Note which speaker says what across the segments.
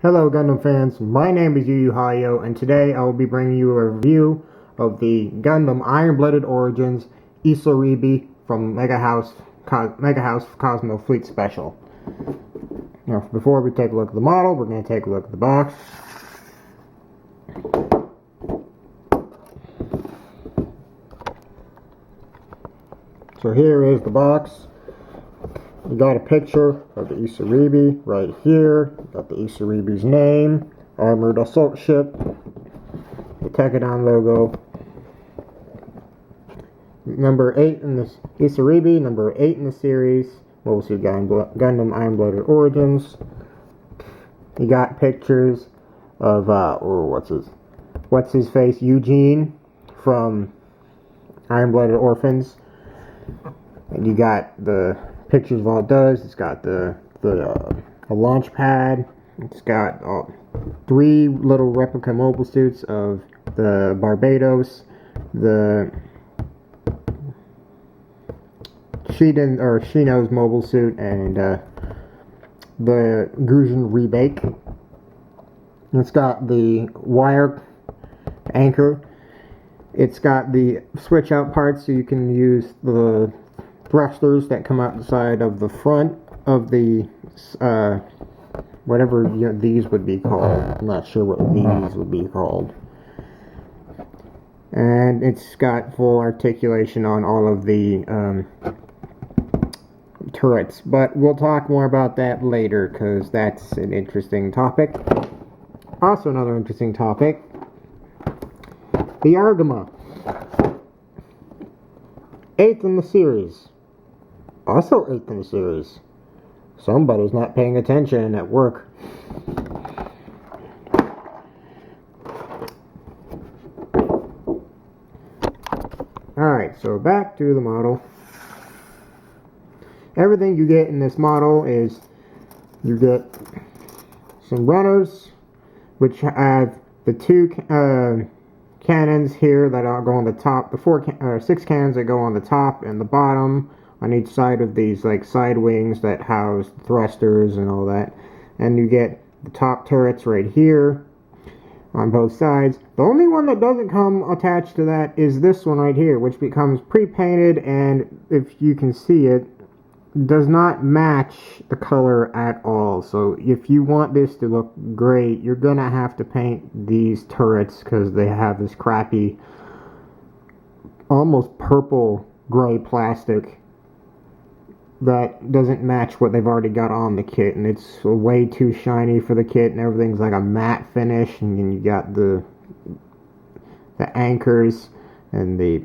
Speaker 1: Hello Gundam fans, my name is Yu Hayo, and today I will be bringing you a review of the Gundam Iron-Blooded Origins Isaribi from Megahouse Cosmo Fleet Special. Now, before we take a look at the model, we're going to take a look at the box. So here is the box. You got a picture of the Isaribi right here. You got the Isaribi's name, armored assault ship, the Tekadon logo. Number 8 in this Isaribi, number 8 in the series. Mobile Suit Gundam Iron-Blooded Origins. You got pictures of what's his face, Eugene from Iron-Blooded Orphans. And you got the pictures of all it does. It's got a launch pad. It's got 3 little replica mobile suits of the Barbados, the Shino's mobile suit, and the Gusion Rebake. It's got the wire anchor. It's got the switch out parts so you can use the thrusters that come out the side of the front of the whatever these would be called. I'm not sure what these would be called. And it's got full articulation on all of the turrets, but we'll talk more about that later because that's an interesting topic. Also another interesting topic, the Argama, 8th in the series. Also 8th in the series. Somebody's not paying attention at work. Alright, so back to the model. Everything you get in this model is you get some runners, which have the 2 cannons here that go on the top, the 6 cannons that go on the top and the bottom on each side of these like side wings that house thrusters and all that. And you get the top turrets right here on both sides. The only one that doesn't come attached to that is this one right here, which becomes pre-painted, and if you can see it, does not match the color at all. So if you want this to look great, you're gonna have to paint these turrets because they have this crappy almost purple gray plastic that doesn't match what they've already got on the kit, and it's way too shiny for the kit, and everything's like a matte finish, and then you got the anchors and the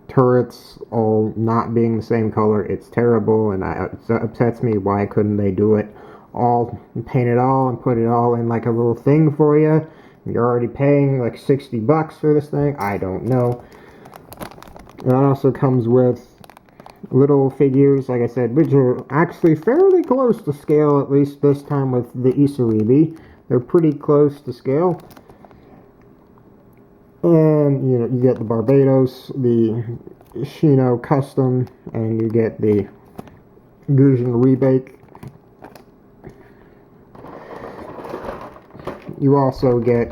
Speaker 1: turrets all not being the same color. It's terrible, and it upsets me. Why couldn't they do it all, paint it all and put it all in like a little thing for you? You're already paying like $60 for this thing. I don't know. It also comes with little figures, like I said, which are actually fairly close to scale, at least this time with the Isaribi. They're pretty close to scale. And, you get the Barbados, the Shino Custom, and you get the Gusion Rebake. You also get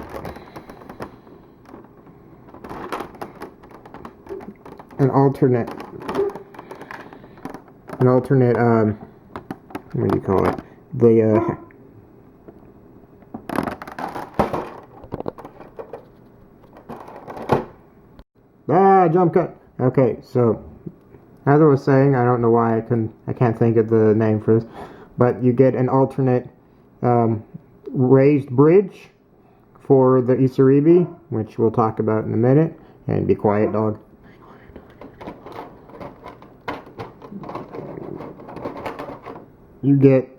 Speaker 1: an alternate, what do you call it? Jump cut. Okay, so as I was saying, I don't know why I can't think of the name for this, but you get an alternate raised bridge for the Isaribi, which we'll talk about in a minute. And be quiet, dog. You get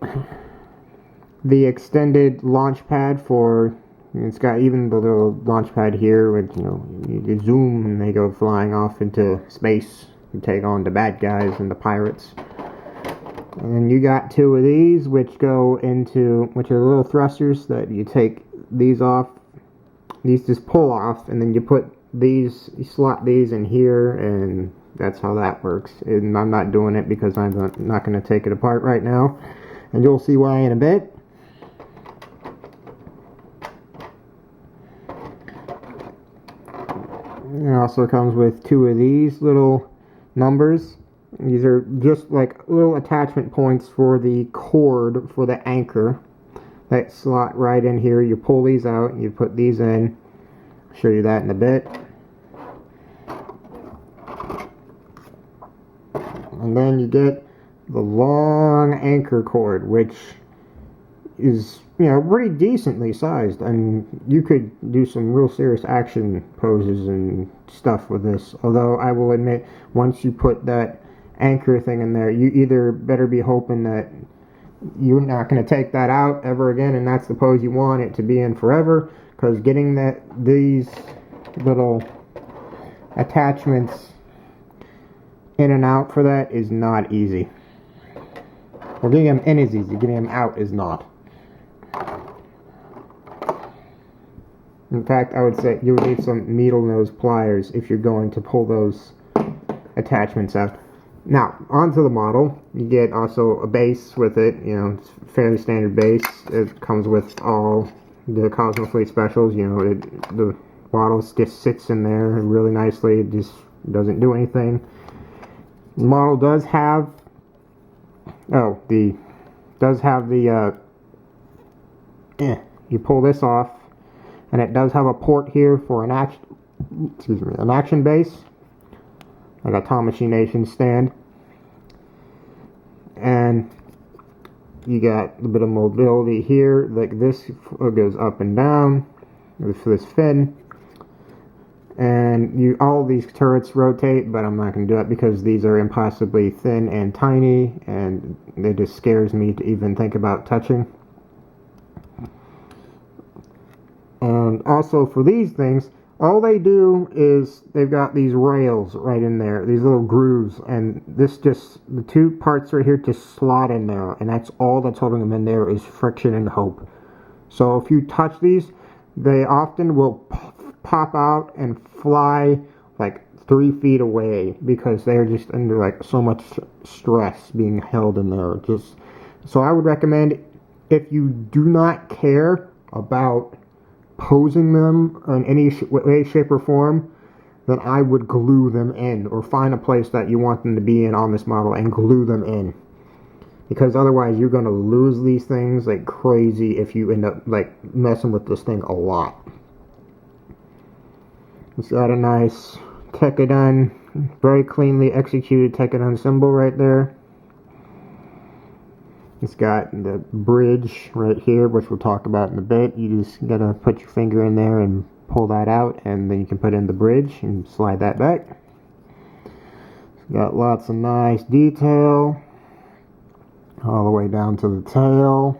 Speaker 1: the extended launch pad for. It's got even the little launch pad here, which you zoom and they go flying off into space and take on the bad guys and the pirates. And then you got 2 of these, which are little thrusters that you take these off. These just pull off, and then you slot these in here, and that's how that works. And I'm not doing it because I'm not going to take it apart right now, and you'll see why in a bit. It also comes with 2 of these little numbers. These are just like little attachment points for the cord for the anchor that slot right in here. You pull these out, you put these in. I'll show you that in a bit. And then you get the long anchor cord, which is, you know, pretty decently sized, and you could do some real serious action poses and stuff with this. Although I will admit, once you put that anchor thing in there, you either better be hoping that you're not going to take that out ever again, and that's the pose you want it to be in forever, because getting these little attachments in and out for that is not easy. Well, getting them in is easy, getting them out is not. In fact, I would say you would need some needle nose pliers if you're going to pull those attachments out. Now, onto the model. You get also a base with it, you know, it's fairly standard base. It comes with all the Cosmo Fleet specials, you know, the model just sits in there really nicely, it just doesn't do anything. The model does have, you pull this off, and it does have a port here for an action base, like a Tom Machine Nation stand. And you got a bit of mobility here, like this goes up and down for this fin. And all these turrets rotate, but I'm not going to do it because these are impossibly thin and tiny, and it just scares me to even think about touching. And also for these things, all they do is they've got these rails right in there, these little grooves, and the 2 parts right here just slot in there, and that's all that's holding them in there is friction and hope. So if you touch these, they often will pop out and fly like 3 feet away because they're just under like so much stress being held in there. So I would recommend, if you do not care about posing them in any way, shape, or form, then I would glue them in, or find a place that you want them to be in on this model and glue them in, because otherwise you're going to lose these things like crazy if you end up like messing with this thing a lot. It's got a nice Tekadon, very cleanly executed Tekadon symbol right there. It's got the bridge right here, which we'll talk about in a bit. You just gotta put your finger in there and pull that out, and then you can put in the bridge and slide that back. It's got lots of nice detail all the way down to the tail.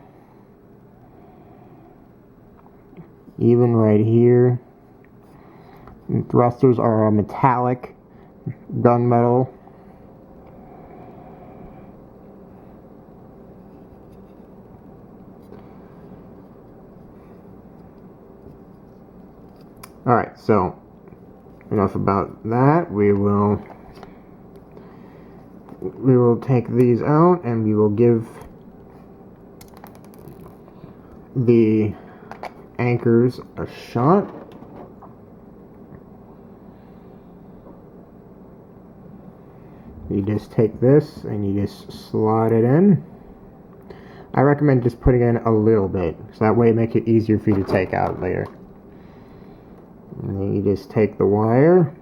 Speaker 1: Even right here. And thrusters are a metallic gunmetal. Alright, so enough about that. We will take these out, and we will give the anchors a shot. You just take this and you just slide it in. I recommend just putting in a little bit, so that way it makes it easier for you to take out later. And then you just take the wire,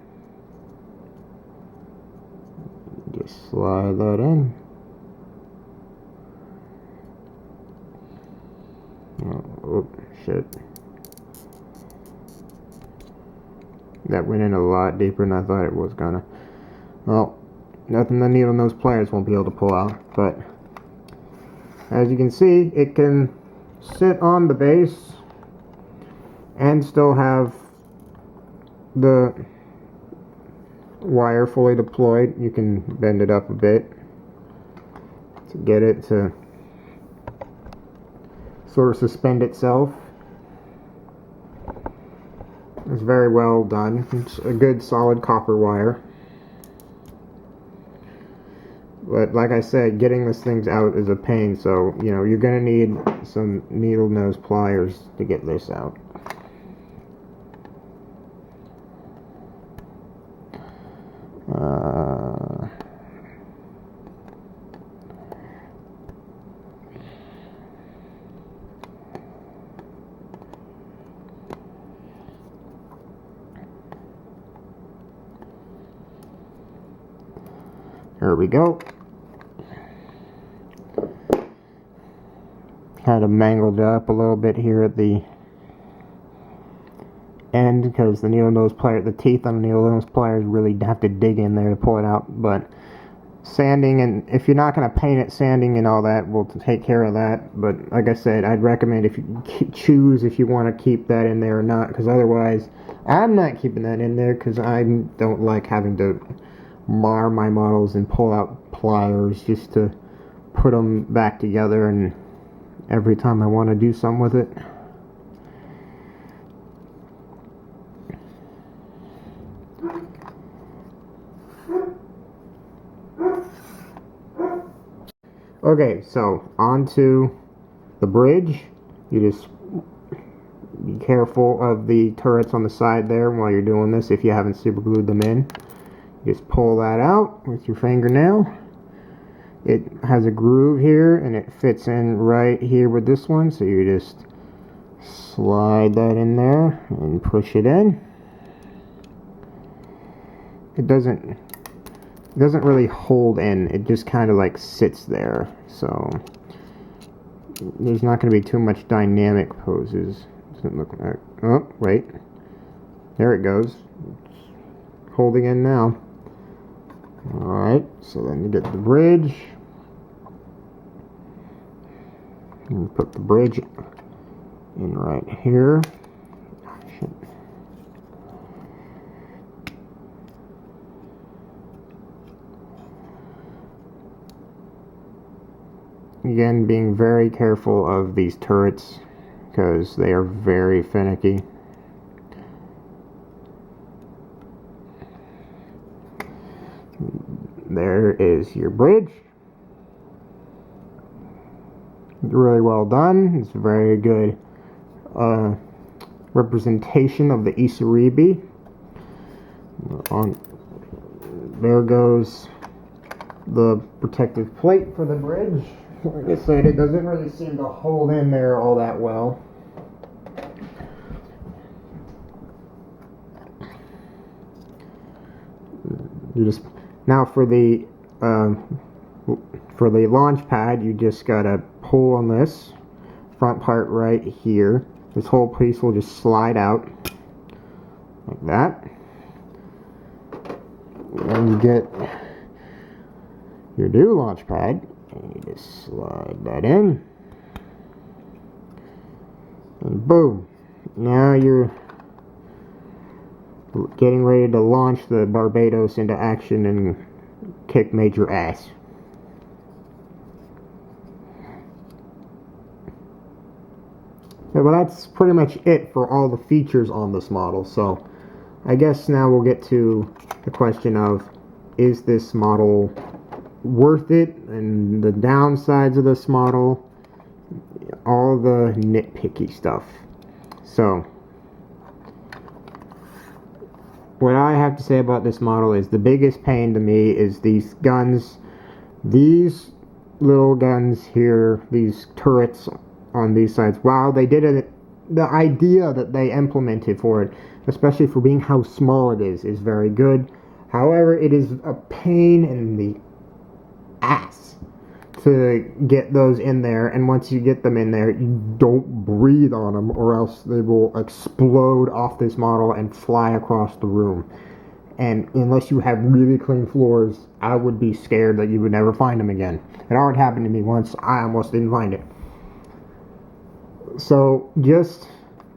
Speaker 1: just slide that in. Oh, shit. That went in a lot deeper than I thought it was gonna. Well, nothing the needle nose pliers won't be able to pull out, but as you can see, it can sit on the base and still have the wire fully deployed. You can bend it up a bit to get it to sort of suspend itself. It's very well done. It's a good solid copper wire. But like I said, getting these things out is a pain, so you know you're gonna need some needle nose pliers to get this out. There we go. Kind of mangled it up a little bit here at the end because the needle nose pliers, the teeth on the needle nose pliers really have to dig in there to pull it out. But sanding, and if you're not going to paint it, sanding and all that will take care of that. But like I said, I'd recommend if you choose if you want to keep that in there or not, because otherwise I'm not keeping that in there because I don't like having to mar my models and pull out pliers just to put them back together, and every time I want to do something with it. Okay, so onto the bridge. You just be careful of the turrets on the side there while you're doing this if you haven't super glued them in. Just pull that out with your fingernail. It has a groove here and it fits in right here with this one, so you just slide that in there and push it in. It doesn't really hold in, it just kind of like sits there, so there's not going to be too much dynamic poses. Doesn't look like, oh wait, there it goes, it's holding in now. Alright, so then you get the bridge and put the bridge in right here. Again, being very careful of these turrets because they are very finicky. There is your bridge. Really well done. It's a very good representation of the Isaribi. There goes the protective plate for the bridge. Like I said, it doesn't really seem to hold in there all that well. You just now for the launch pad, you just gotta pull on this front part right here. This whole piece will just slide out like that, and you get your new launch pad. And you just slide that in, and boom, now you're getting ready to launch the Barbados into action and kick major ass. Yeah, well, that's pretty much it for all the features on this model. So I guess now we'll get to the question of, is this model worth it, and the downsides of this model, all the nitpicky stuff. So what I have to say about this model is the biggest pain to me is these guns, these little guns here, these turrets on these sides. Wow, they did it, the idea that they implemented for it, especially for being how small it is very good. However, it is a pain in the ass to get those in there, and once you get them in there, you don't breathe on them or else they will explode off this model and fly across the room. And unless you have really clean floors, I would be scared that you would never find them again. It already happened to me once. I almost didn't find it. So just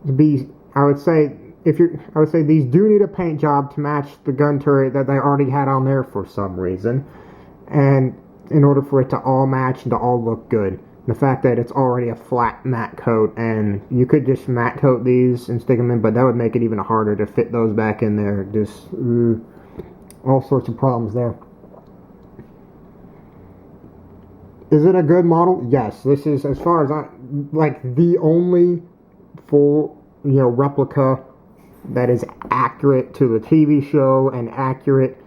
Speaker 1: to be, I would say these do need a paint job to match the gun turret that they already had on there for some reason, and in order for it to all match and to all look good. The fact that it's already a flat matte coat, and you could just matte coat these and stick them in, but that would make it even harder to fit those back in there. Just all sorts of problems there. Is it a good model? Yes. This is, as far as the only full, replica that is accurate to the TV show and accurate,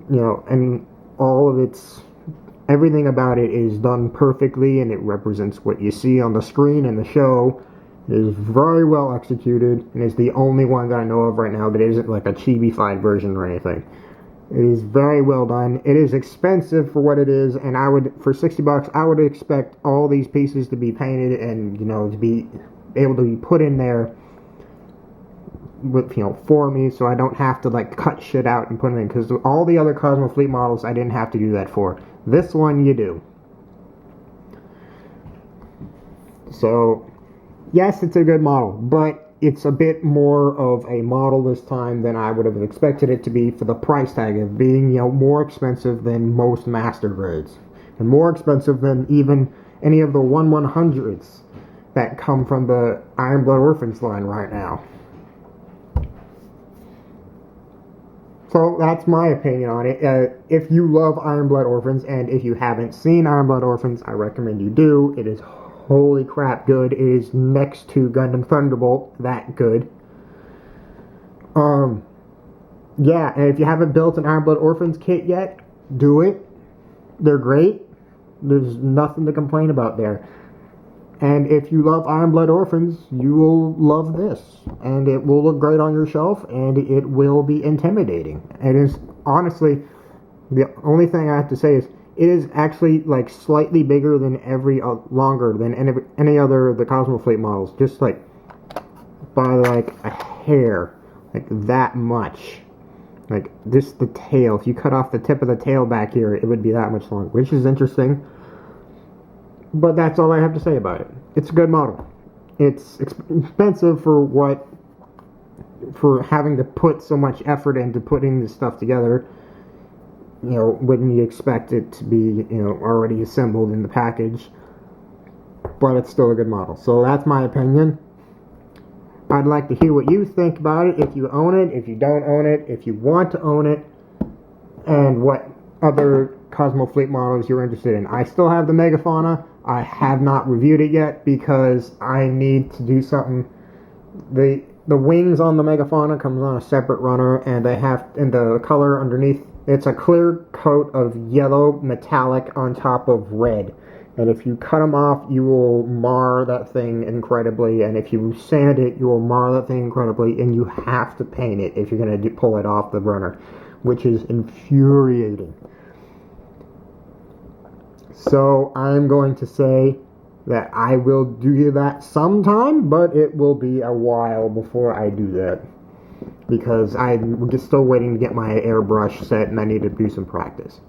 Speaker 1: and all of its, everything about it is done perfectly, and it represents what you see on the screen in the show. It is very well executed, and is the only one that I know of right now that isn't like a chibi-fied version or anything. It is very well done. It is expensive for what it is, and for $60, I would expect all these pieces to be painted and, to be able to be put in there with, for me, so I don't have to, cut shit out and put it in, because all the other Cosmo Fleet models, I didn't have to do that for. This one, you do. So, yes, it's a good model, but it's a bit more of a model this time than I would have expected it to be for the price tag of being, more expensive than most master grades. And more expensive than even any of the 1/100s that come from the Iron Blood Orphans line right now. So that's my opinion on it. If you love Iron Blood Orphans, and if you haven't seen Iron Blood Orphans, I recommend you do. It is holy crap good. It is next to Gundam Thunderbolt that good. Yeah, and if you haven't built an Iron Blood Orphans kit yet, do it. They're great. There's nothing to complain about there. And if you love Iron Blood Orphans, you will love this. And it will look great on your shelf, and it will be intimidating. It is, honestly, the only thing I have to say is, it is actually, slightly bigger than longer than any other of the Cosmo Fleet models. Just, by, a hair. That much. Just the tail. If you cut off the tip of the tail back here, it would be that much longer. Which is interesting. But that's all I have to say about it. It's a good model. It's expensive for having to put so much effort into putting this stuff together. When you expect it to be, already assembled in the package. But it's still a good model. So that's my opinion. I'd like to hear what you think about it. If you own it, if you don't own it, if you want to own it, and what other Cosmo Fleet models you're interested in. I still have the Megafauna. I have not reviewed it yet because I need to do something. The wings on the Megafauna comes on a separate runner, and the color underneath, it's a clear coat of yellow metallic on top of red. And if you cut them off, you will mar that thing incredibly. And if you sand it, you will mar that thing incredibly. And you have to paint it if you're going to pull it off the runner, which is infuriating. So I'm going to say that I will do that sometime, but it will be a while before I do that. Because I'm just still waiting to get my airbrush set, and I need to do some practice.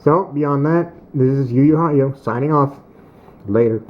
Speaker 1: So, beyond that, this is Yu Yu Hayo, signing off. Later.